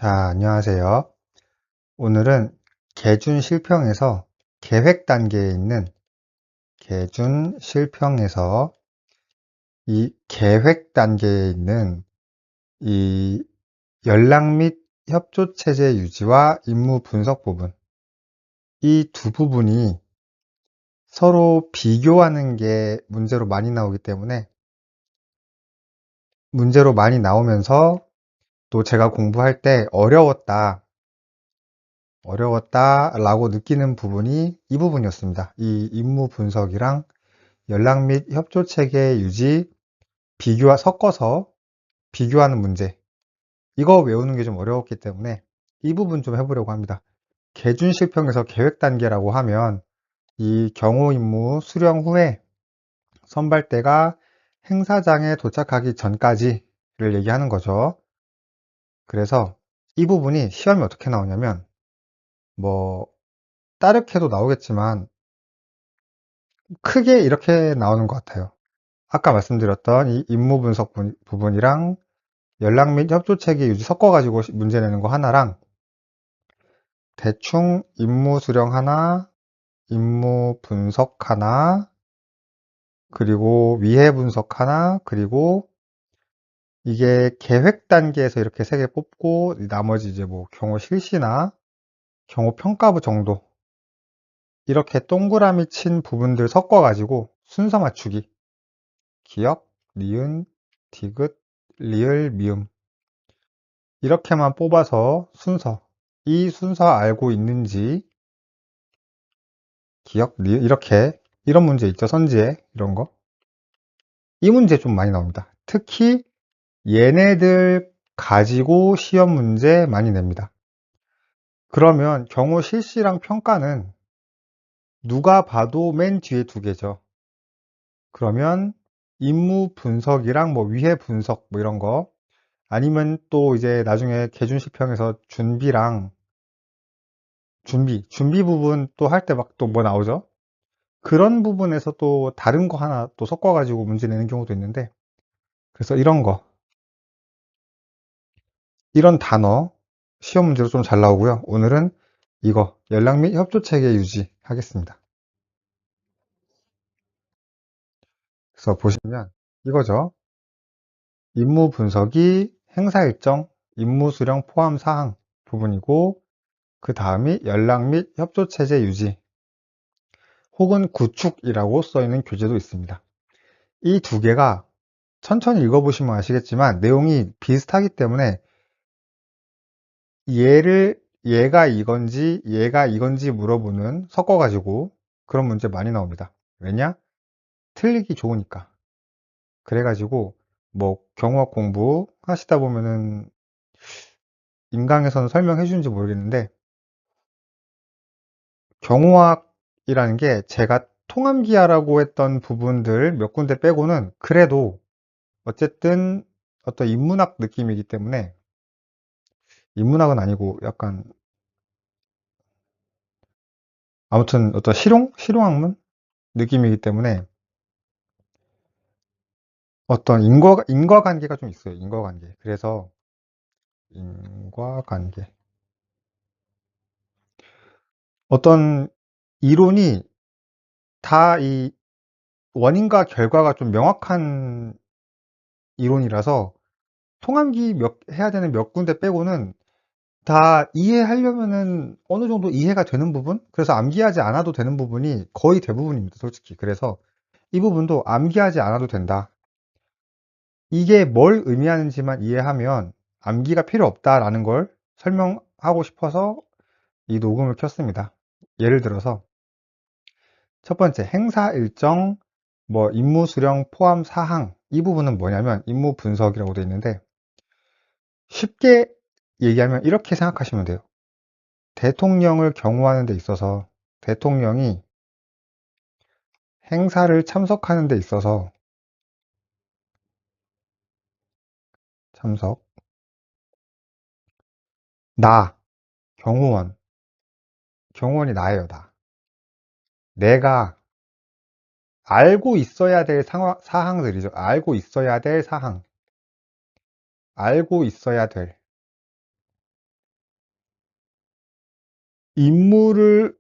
자, 안녕하세요. 오늘은 계준 실평에서 계획 단계에 있는 계준 실평에서 이 계획 단계에 있는 이 연락 및 협조 체제 유지와 임무 분석 부분, 이 두 부분이 서로 비교하는 게 문제로 많이 나오기 때문에 문제로 많이 나오면서 또 제가 공부할 때 어려웠다라고 느끼는 부분이 이 부분이었습니다. 이 임무 분석이랑 연락 및 협조 체계 유지, 섞어서 비교하는 문제. 이거 외우는 게 좀 어려웠기 때문에 이 부분 좀 해보려고 합니다. 계준 실평에서 계획 단계라고 하면 이 경호 임무 수령 후에 선발대가 행사장에 도착하기 전까지를 얘기하는 거죠. 그래서 이 부분이 시험이 어떻게 나오냐면 뭐 따르게도 나오겠지만 크게 이렇게 나오는 것 같아요. 아까 말씀드렸던 이 임무 분석 부분이랑 연락 및 협조 체계 유지 섞어가지고 문제 내는 거 하나랑 대충 임무 수령 하나, 임무 분석 하나, 그리고 위해 분석 하나, 그리고 이게 계획 단계에서 이렇게 세 개 뽑고 나머지 이제 뭐 경호 실시나 경호 평가부 정도 이렇게 동그라미 친 부분들 섞어가지고 순서 맞추기 기역, 니은, 디귿, 리을, 미음 이렇게만 뽑아서 이 순서 알고 있는지 기역, 리을 이렇게 이런 문제 있죠. 선지에 이런 거. 이 문제 좀 많이 나옵니다. 특히 얘네들 가지고 시험 문제 많이 냅니다. 그러면 경호 실시랑 평가는 누가 봐도 맨 뒤에 두 개죠. 그러면 임무 분석이랑 뭐 위해 분석 뭐 이런 거 아니면 또 이제 나중에 계준시평에서 준비 부분 또 할 때 막 또 뭐 나오죠? 그런 부분에서 또 다른 거 하나 또 섞어가지고 문제 내는 경우도 있는데 그래서 이런 단어 시험 문제로 좀 잘 나오고요. 오늘은 이거 연락 및 협조 체계 유지 하겠습니다. 그래서 보시면 이거죠. 임무 분석이 행사 일정, 임무 수령 포함 사항 부분이고 그 다음이 연락 및 협조 체제 유지 혹은 구축이라고 써 있는 교재도 있습니다. 이 두 개가 천천히 읽어보시면 아시겠지만 내용이 비슷하기 때문에 얘가 이건지 물어보는 섞어가지고 그런 문제 많이 나옵니다. 왜냐? 틀리기 좋으니까. 그래가지고 뭐 경호학 공부 하시다 보면은 인강에서는 설명해 주는지 모르겠는데 경호학이라는 게 제가 통암기하라고 했던 부분들 몇 군데 빼고는 그래도 어쨌든 어떤 인문학 느낌이기 때문에 인문학은 아니고 약간 아무튼 어떤 실용학문 느낌이기 때문에 어떤 인과관계가 좀 있어요. 인과관계. 그래서 인과관계. 어떤 이론이 다 이 원인과 결과가 좀 명확한 이론이라서 통암기 해야 되는 몇 군데 빼고는 다 이해하려면은 어느 정도 이해가 되는 부분? 그래서 암기하지 않아도 되는 부분이 거의 대부분입니다. 솔직히. 그래서 이 부분도 암기하지 않아도 된다. 이게 뭘 의미하는지만 이해하면 암기가 필요 없다라는 걸 설명하고 싶어서 이 녹음을 켰습니다. 예를 들어서 첫 번째 행사 일정 뭐 임무 수령 포함 사항 이 부분은 뭐냐면 임무 분석이라고 되어 있는데 쉽게 얘기하면 이렇게 생각하시면 돼요. 대통령을 경호하는 데 있어서 대통령이 행사를 참석하는 데 있어서 참석 나 경호원이 나예요. 내가 알고 있어야 될 사항들이죠. 알고 있어야 될 사항 알고 있어야 될 임무를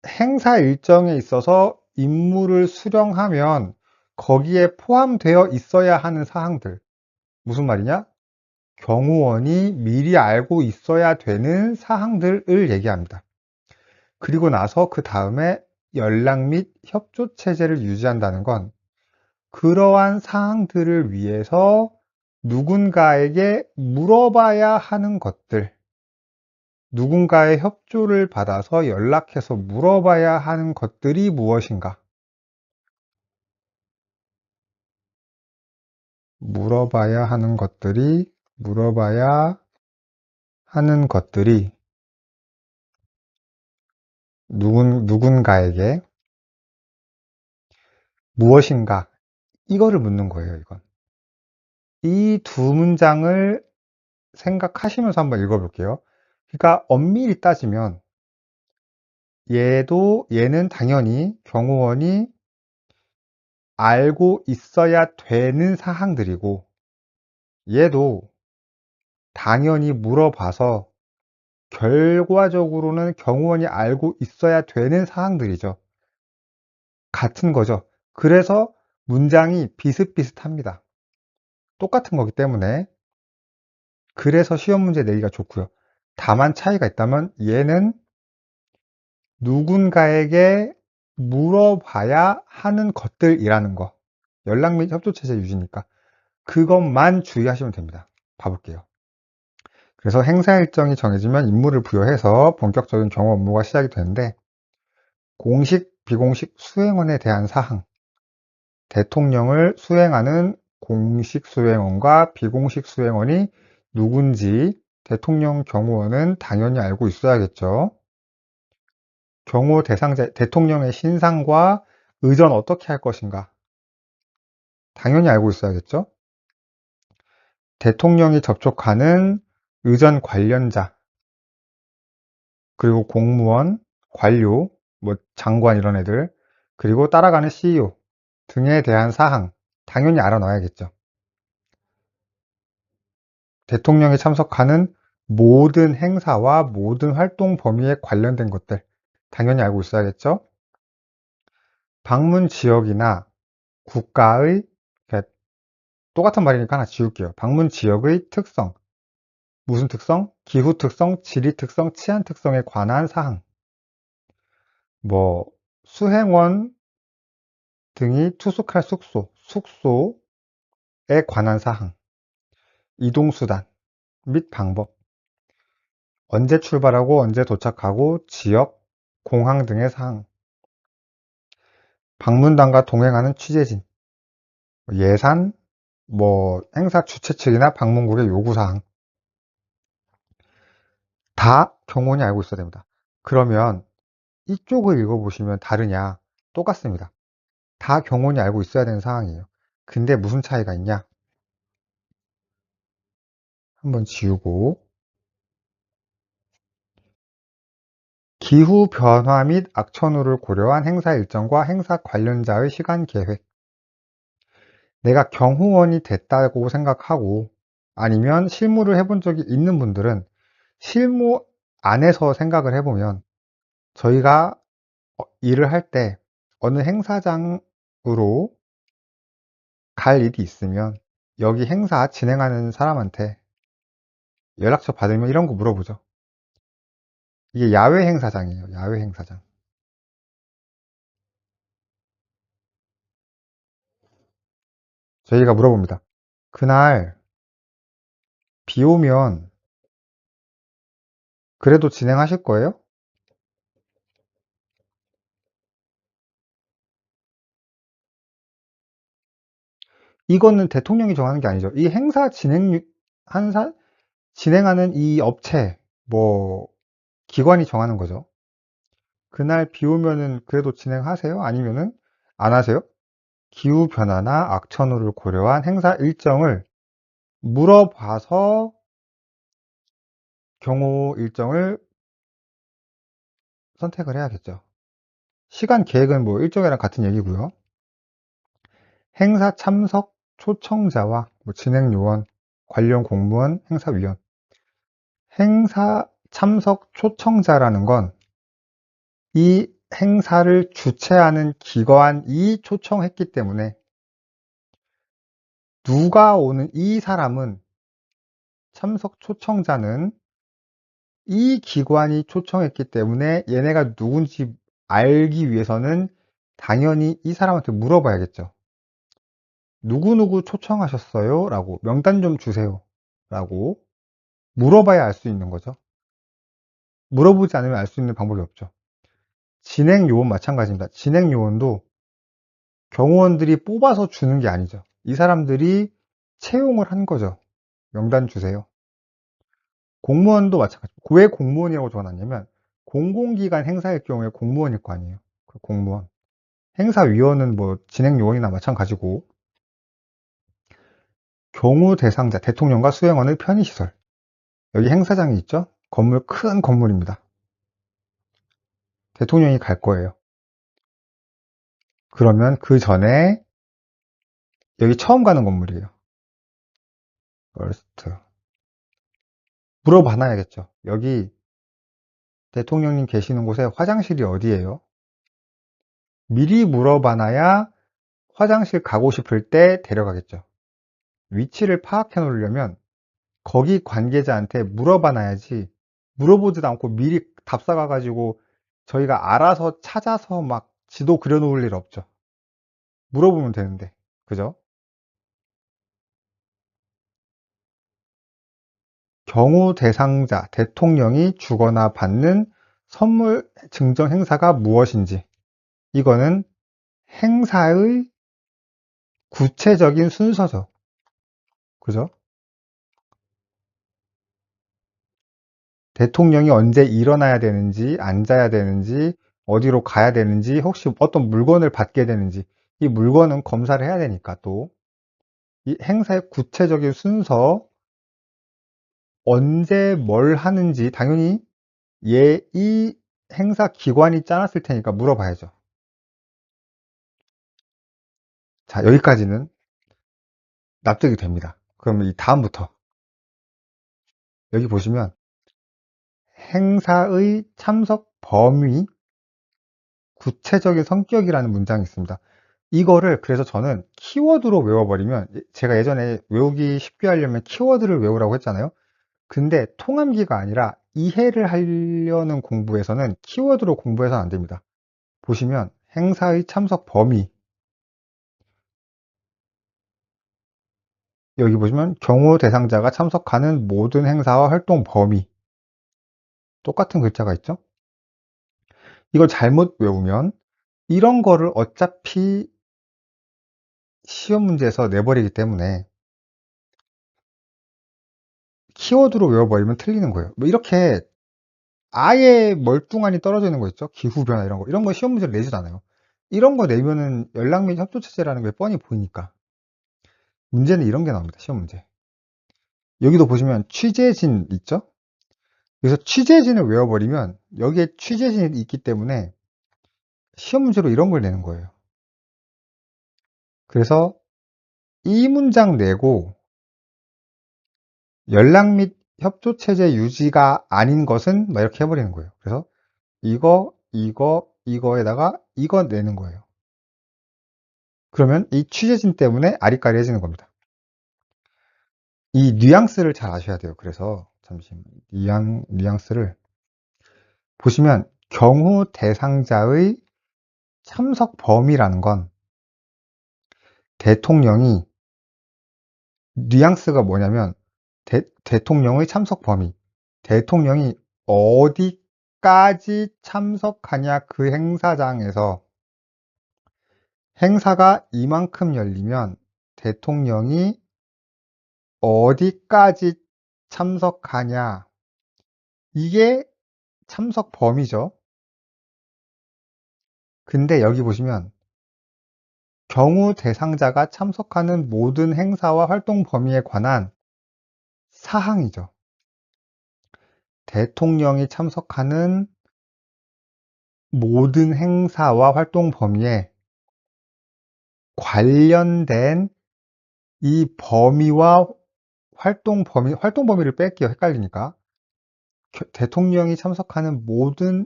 행사 일정에 있어서 임무를 수령하면 거기에 포함되어 있어야 하는 사항들. 무슨 말이냐? 경호원이 미리 알고 있어야 되는 사항들을 얘기합니다. 그리고 나서 그 다음에 연락 및 협조 체제를 유지한다는 건 그러한 사항들을 위해서 누군가에게 물어봐야 하는 것들, 누군가의 협조를 받아서 연락해서 물어봐야 하는 것들이 무엇인가? 물어봐야 하는 것들이 누군가에게 무엇인가? 이거를 묻는 거예요, 이건. 이 두 문장을 생각하시면서 한번 읽어볼게요. 그러니까 엄밀히 따지면 얘는 당연히 경호원이 알고 있어야 되는 사항들이고 얘도 당연히 물어봐서 결과적으로는 경호원이 알고 있어야 되는 사항들이죠. 같은 거죠. 그래서 문장이 비슷비슷합니다. 똑같은 거기 때문에 그래서 시험 문제 내기가 좋고요. 다만 차이가 있다면 얘는 누군가에게 물어봐야 하는 것들이라는 거. 연락 및 협조체제 유지니까 그것만 주의하시면 됩니다. 봐볼게요. 그래서 행사 일정이 정해지면 임무를 부여해서 본격적인 경호 업무가 시작이 되는데 공식, 비공식 수행원에 대한 사항, 대통령을 수행하는 공식 수행원과 비공식 수행원이 누군지 대통령 경호원은 당연히 알고 있어야겠죠. 경호 대상자, 대통령의 신상과 의전 어떻게 할 것인가? 당연히 알고 있어야겠죠. 대통령이 접촉하는 의전 관련자, 그리고 공무원, 관료, 뭐 장관 이런 애들, 그리고 따라가는 CEO 등에 대한 사항, 당연히 알아놔야겠죠. 대통령이 참석하는 모든 행사와 모든 활동 범위에 관련된 것들, 당연히 알고 있어야겠죠. 방문 지역이나 국가의, 똑같은 말이니까 하나 지울게요. 방문 지역의 특성, 무슨 특성? 기후 특성, 지리 특성, 치안 특성에 관한 사항. 뭐 수행원 등이 투숙할 숙소에 관한 사항, 이동수단 및 방법, 언제 출발하고 언제 도착하고 지역, 공항 등의 사항, 방문단과 동행하는 취재진, 예산, 뭐 행사 주최 측이나 방문국의 요구사항 다 경호원이 알고 있어야 됩니다. 그러면 이쪽을 읽어보시면 다르냐? 똑같습니다. 다 경호원이 알고 있어야 되는 상황이에요. 근데 무슨 차이가 있냐? 한번 지우고 기후 변화 및 악천후를 고려한 행사 일정과 행사 관련자의 시간 계획. 내가 경호원이 됐다고 생각하고 아니면 실무를 해본 적이 있는 분들은 실무 안에서 생각을 해보면 저희가 일을 할 때 어느 행사장으로 갈 일이 있으면 여기 행사 진행하는 사람한테 연락처 받으면 이런 거 물어보죠. 이게 야외 행사장이에요. 야외 행사장. 저희가 물어봅니다. 그날 비 오면 그래도 진행하실 거예요? 이거는 대통령이 정하는 게 아니죠. 이 행사 진행하는 이 업체, 뭐, 기관이 정하는 거죠. 그날 비 오면은 그래도 진행하세요? 아니면은 안 하세요? 기후변화나 악천후를 고려한 행사 일정을 물어봐서 경호 일정을 선택을 해야겠죠. 시간 계획은 뭐 일정이랑 같은 얘기고요. 행사 참석 초청자와 뭐 진행 요원, 관련 공무원, 행사위원. 행사 참석 초청자라는 건 이 행사를 주최하는 기관이 초청했기 때문에 누가 오는 이 사람은 참석 초청자는 이 기관이 초청했기 때문에 얘네가 누군지 알기 위해서는 당연히 이 사람한테 물어봐야겠죠. "누구누구 초청하셨어요?" 라고 "명단 좀 주세요." 라고 물어봐야 알 수 있는 거죠. 물어보지 않으면 알 수 있는 방법이 없죠. 진행 요원 마찬가지입니다. 진행 요원도 경호원들이 뽑아서 주는 게 아니죠. 이 사람들이 채용을 한 거죠. "명단 주세요." 공무원도 마찬가지입니다. 왜 공무원이라고 적어 놨냐면 공공기관 행사일 경우에 공무원일 거 아니에요. 그 공무원. 행사위원은 뭐 진행 요원이나 마찬가지고, 경우 대상자 대통령과 수행원의 편의시설. 여기 행사장이 있죠. 건물, 큰 건물입니다. 대통령이 갈 거예요. 그러면 그 전에 여기 처음 가는 건물이에요. first. 물어봐놔야겠죠. 여기 대통령님 계시는 곳에 화장실이 어디예요? 미리 물어봐놔야 화장실 가고 싶을 때 데려가겠죠. 위치를 파악해 놓으려면 거기 관계자한테 물어봐놔야지, 물어보지도 않고 미리 답사가 가지고 저희가 알아서 찾아서 막 지도 그려 놓을 일 없죠. 물어보면 되는데. 그죠? 경우 대상자 대통령이 주거나 받는 선물 증정 행사가 무엇인지, 이거는 행사의 구체적인 순서죠. 그죠? 대통령이 언제 일어나야 되는지, 앉아야 되는지, 어디로 가야 되는지, 혹시 어떤 물건을 받게 되는지, 이 물건은 검사를 해야 되니까, 또 이 행사의 구체적인 순서, 언제 뭘 하는지 당연히 이 행사 기관이 짜놨을 테니까 물어봐야죠. 자, 여기까지는 납득이 됩니다. 그러면 이 다음부터 여기 보시면 행사의 참석 범위, 구체적인 성격이라는 문장이 있습니다. 이거를 그래서 저는 키워드로 외워버리면, 제가 예전에 외우기 쉽게 하려면 키워드를 외우라고 했잖아요. 근데 통암기가 아니라 이해를 하려는 공부에서는 키워드로 공부해서는 안 됩니다. 보시면 행사의 참석 범위, 여기 보시면 경우 대상자가 참석하는 모든 행사와 활동 범위, 똑같은 글자가 있죠. 이걸 잘못 외우면 이런 거를 어차피 시험 문제에서 내버리기 때문에 키워드로 외워버리면 틀리는 거예요. 뭐 이렇게 아예 멀뚱하니 떨어져 있는 거 있죠. 기후변화 이런 거, 이런 거 시험 문제를 내지도 않아요. 이런 거 내면은 연락 및 협조 체제라는 게 뻔히 보이니까. 문제는 이런 게 나옵니다. 시험 문제. 여기도 보시면 취재진 있죠. 그래서 취재진을 외워버리면 여기에 취재진이 있기 때문에 시험 문제로 이런 걸 내는 거예요. 그래서 이 문장 내고 연락 및 협조 체제 유지가 아닌 것은 막 이렇게 해버리는 거예요. 그래서 이거에다가 이거 내는 거예요. 그러면 이 취재진 때문에 아리까리해지는 겁니다. 이 뉘앙스를 잘 아셔야 돼요. 그래서 잠시만, 뉘앙스를 보시면 경우 대상자의 참석 범위라는 건 대통령이, 뉘앙스가 뭐냐면 대통령의 참석 범위, 대통령이 어디까지 참석하냐, 그 행사장에서 행사가 이만큼 열리면 대통령이 어디까지 참석하냐, 이게 참석 범위죠. 근데 여기 보시면 경우 대상자가 참석하는 모든 행사와 활동 범위에 관한 사항이죠. 대통령이 참석하는 모든 행사와 활동 범위에 관련된 이 범위와 활동 범위를 뺄게요. 헷갈리니까. 대통령이 참석하는 모든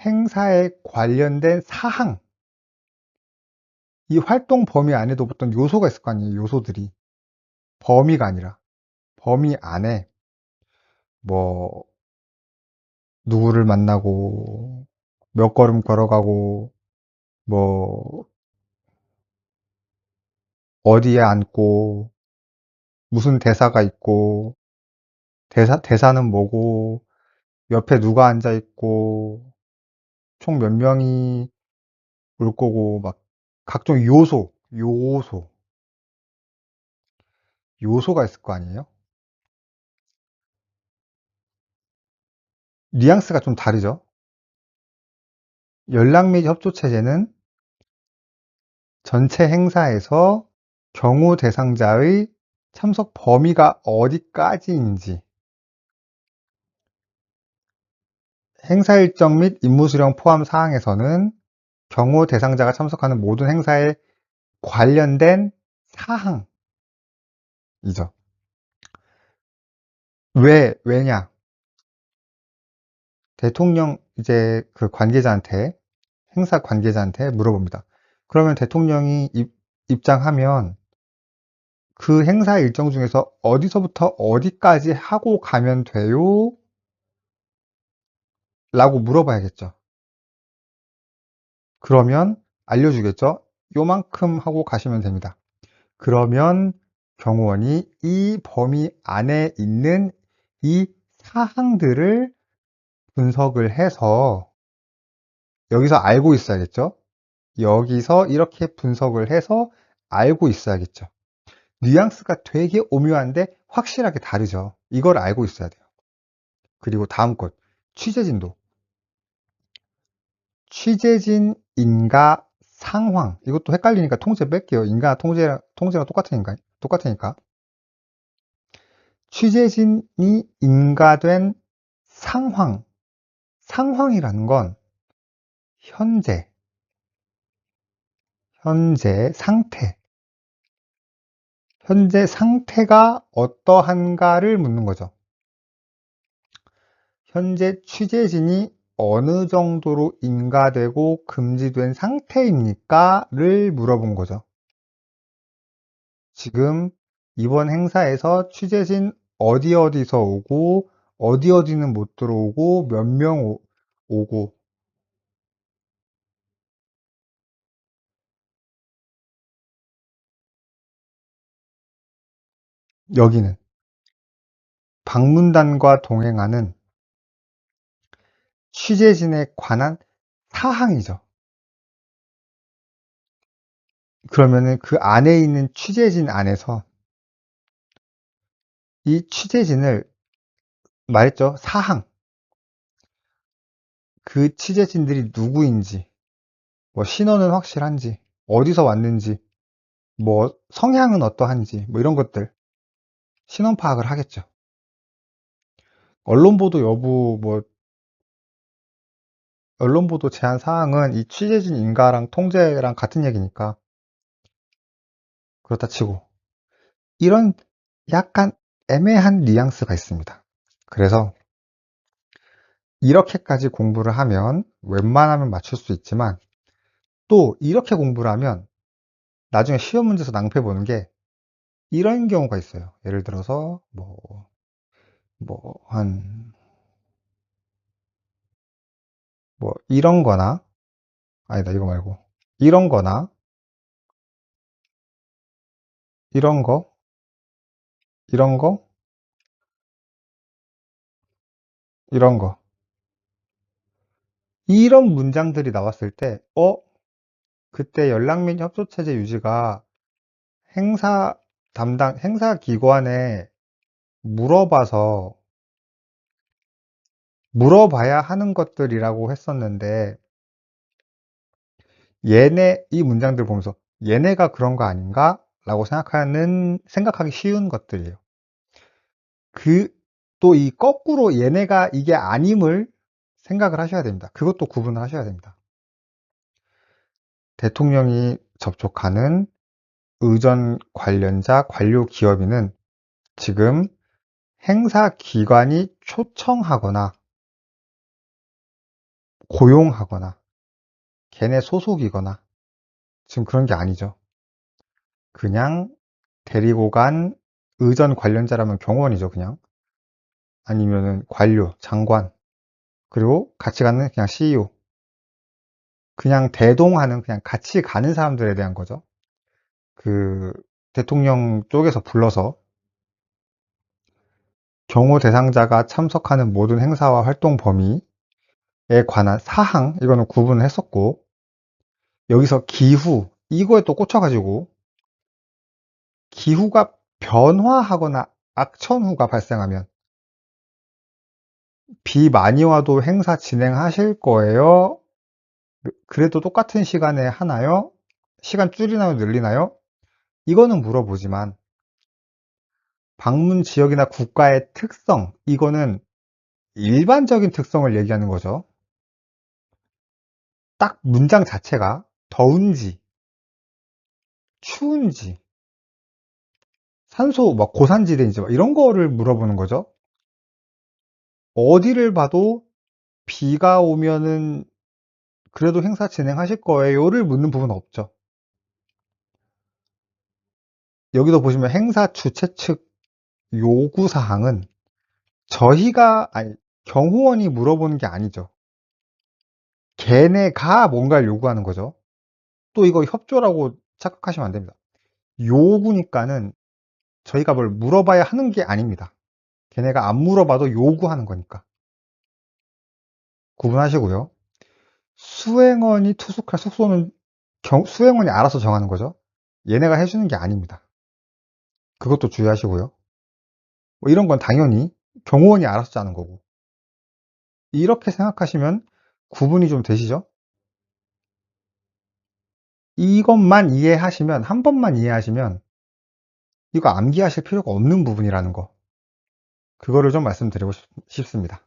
행사에 관련된 사항, 이 활동 범위 안에도 어떤 요소가 있을 거 아니에요, 요소들이. 범위가 아니라. 범위 안에 뭐 누구를 만나고 몇 걸음 걸어가고 뭐 어디에 앉고 무슨 대사가 있고 대사는 뭐고 옆에 누가 앉아 있고 총 몇 명이 올 거고 막 각종 요소가 있을 거 아니에요? 뉘앙스가 좀 다르죠. 연락 및 협조 체제는 전체 행사에서 경우 대상자의 참석 범위가 어디까지인지, 행사 일정 및 임무 수령 포함 사항에서는 경우 대상자가 참석하는 모든 행사에 관련된 사항이죠. 왜냐? 대통령 이제 그 관계자한테, 행사 관계자한테 물어봅니다. 그러면 대통령이 입장하면 그 행사 일정 중에서 어디서부터 어디까지 하고 가면 돼요? 라고 물어봐야겠죠. 그러면 알려주겠죠. 요만큼 하고 가시면 됩니다. 그러면 경호원이 이 범위 안에 있는 이 사항들을 분석을 해서 여기서 알고 있어야겠죠. 여기서 이렇게 분석을 해서 알고 있어야겠죠. 뉘앙스가 되게 오묘한데 확실하게 다르죠. 이걸 알고 있어야 돼요. 그리고 다음 것, 취재진도. 취재진, 인가, 상황. 이것도 헷갈리니까 통제 뺄게요. 인가, 통제랑 똑같으니까. 취재진이 인가된 상황. 상황이라는 건 현재, 상태. 현재 상태가 어떠한가를 묻는 거죠. 현재 취재진이 어느 정도로 인가되고 금지된 상태입니까? 를 물어본 거죠. 지금 이번 행사에서 취재진 어디서 오고 어디는 못 들어오고 몇 명 오고 여기는 방문단과 동행하는 취재진에 관한 사항이죠. 그러면은 그 안에 있는 취재진 안에서 이 취재진을 말했죠. 사항. 그 취재진들이 누구인지, 뭐 신원은 확실한지, 어디서 왔는지, 뭐 성향은 어떠한지, 뭐 이런 것들 신원 파악을 하겠죠. 언론 보도 여부, 뭐 언론 보도 제한 사항은 이 취재진 인가랑 통제랑 같은 얘기니까 그렇다 치고 이런 약간 애매한 뉘앙스가 있습니다. 그래서 이렇게까지 공부를 하면 웬만하면 맞출 수 있지만 또 이렇게 공부를 하면 나중에 시험 문제에서 낭패 보는 게 이런 경우가 있어요. 예를 들어서 한 이런 거나 아니다 이거 말고 이런 거나 이런 거 이런 거 이런 거 이런 문장들이 나왔을 때 그때 연락 및 협조 체제 유지가 행사 행사 기관에 물어봐서 물어봐야 하는 것들이라고 했었는데 이 문장들 보면서 얘네가 그런 거 아닌가? 라고 생각하기 쉬운 것들이에요. 또 이 거꾸로 얘네가 이게 아님을 생각을 하셔야 됩니다. 그것도 구분을 하셔야 됩니다. 대통령이 접촉하는 의전 관련자 관료 기업인은 지금 행사기관이 초청하거나 고용하거나 걔네 소속이거나 지금 그런 게 아니죠. 그냥 데리고 간 의전 관련자라면 경호원이죠, 그냥. 아니면은 관료, 장관, 그리고 같이 가는 그냥 CEO. 그냥 대동하는, 그냥 같이 가는 사람들에 대한 거죠. 그 대통령 쪽에서 불러서 경호 대상자가 참석하는 모든 행사와 활동 범위에 관한 사항, 이거는 구분을 했었고, 여기서 기후, 이거에 또 꽂혀가지고 기후가 변화하거나 악천후가 발생하면 비 많이 와도 행사 진행하실 거예요? 그래도 똑같은 시간에 하나요? 시간 줄이나요? 늘리나요? 이거는 물어보지만 방문 지역이나 국가의 특성, 이거는 일반적인 특성을 얘기하는 거죠. 딱 문장 자체가 더운지, 추운지, 산소, 막 고산지대인지 막 이런 거를 물어보는 거죠. 어디를 봐도 비가 오면은 그래도 행사 진행하실 거예요를 묻는 부분은 없죠. 여기도 보시면 행사 주최 측 요구사항은 저희가, 아니, 경호원이 물어보는 게 아니죠. 걔네가 뭔가를 요구하는 거죠. 또 이거 협조라고 착각하시면 안 됩니다. 요구니까는 저희가 뭘 물어봐야 하는 게 아닙니다. 걔네가 안 물어봐도 요구하는 거니까. 구분하시고요. 수행원이 투숙할 숙소는 수행원이 알아서 정하는 거죠. 얘네가 해주는 게 아닙니다. 그것도 주의하시고요. 뭐 이런 건 당연히 경호원이 알아서 짜는 거고. 이렇게 생각하시면 구분이 좀 되시죠? 이것만 이해하시면, 한 번만 이해하시면 이거 암기하실 필요가 없는 부분이라는 거, 그거를 좀 말씀드리고 싶습니다.